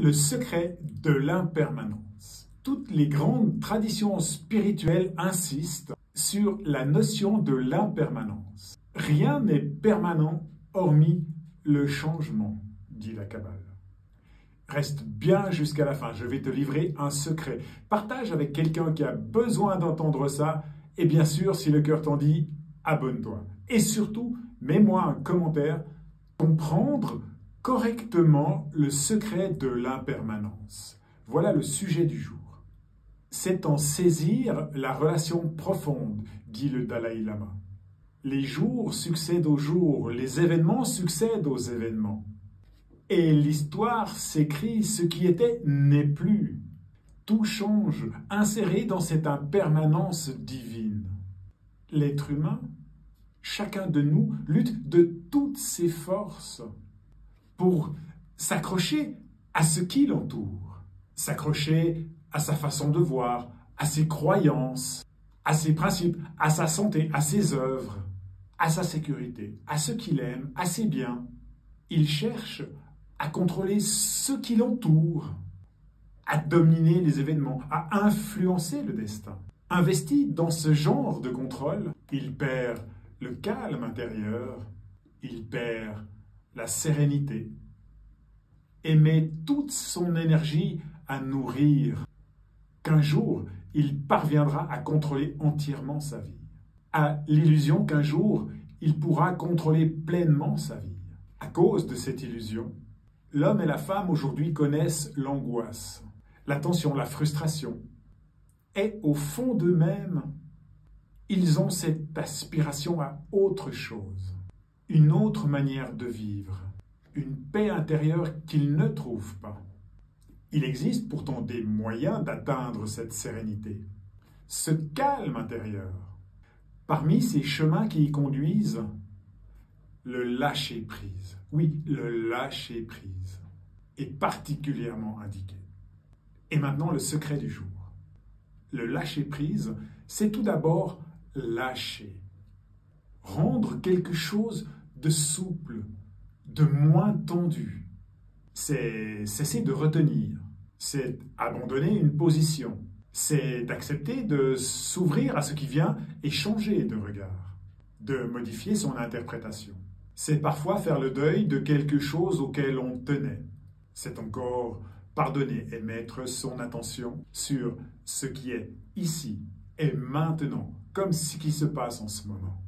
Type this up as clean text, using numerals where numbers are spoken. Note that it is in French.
Le secret de l'impermanence. Toutes les grandes traditions spirituelles insistent sur la notion de l'impermanence. Rien n'est permanent hormis le changement, dit la Kabbale. Reste bien jusqu'à la fin, je vais te livrer un secret. Partage avec quelqu'un qui a besoin d'entendre ça et bien sûr, si le cœur t'en dit, abonne-toi. Et surtout, mets-moi un commentaire, comprendre correctement le secret de l'impermanence. Voilà le sujet du jour. C'est en saisir la relation profonde, dit le Dalai Lama. Les jours succèdent aux jours, les événements succèdent aux événements. Et l'histoire s'écrit, ce qui était n'est plus. Tout change, inséré dans cette impermanence divine. L'être humain, chacun de nous, lutte de toutes ses forces pour s'accrocher à ce qui l'entoure, s'accrocher à sa façon de voir, à ses croyances, à ses principes, à sa santé, à ses œuvres, à sa sécurité, à ce qu'il aime, à ses biens. Il cherche à contrôler ce qui l'entoure, à dominer les événements, à influencer le destin. Investi dans ce genre de contrôle, il perd le calme intérieur, il perd la sérénité et met toute son énergie à nourrir qu'un jour, il parviendra à contrôler entièrement sa vie, à l'illusion qu'un jour, il pourra contrôler pleinement sa vie. À cause de cette illusion, l'homme et la femme aujourd'hui connaissent l'angoisse, la tension, la frustration. Et au fond d'eux-mêmes, ils ont cette aspiration à autre chose, une autre manière de vivre, une paix intérieure qu'ils ne trouvent pas. Il existe pourtant des moyens d'atteindre cette sérénité, ce calme intérieur. Parmi ces chemins qui y conduisent, le lâcher-prise. Oui, le lâcher-prise est particulièrement indiqué. Et maintenant, le secret du jour. Le lâcher-prise, c'est tout d'abord lâcher. Rendre quelque chose de souple, de moins tendu. C'est cesser de retenir. C'est abandonner une position. C'est d'accepter de s'ouvrir à ce qui vient et changer de regard, de modifier son interprétation. C'est parfois faire le deuil de quelque chose auquel on tenait. C'est encore pardonner et mettre son attention sur ce qui est ici et maintenant, comme ce qui se passe en ce moment.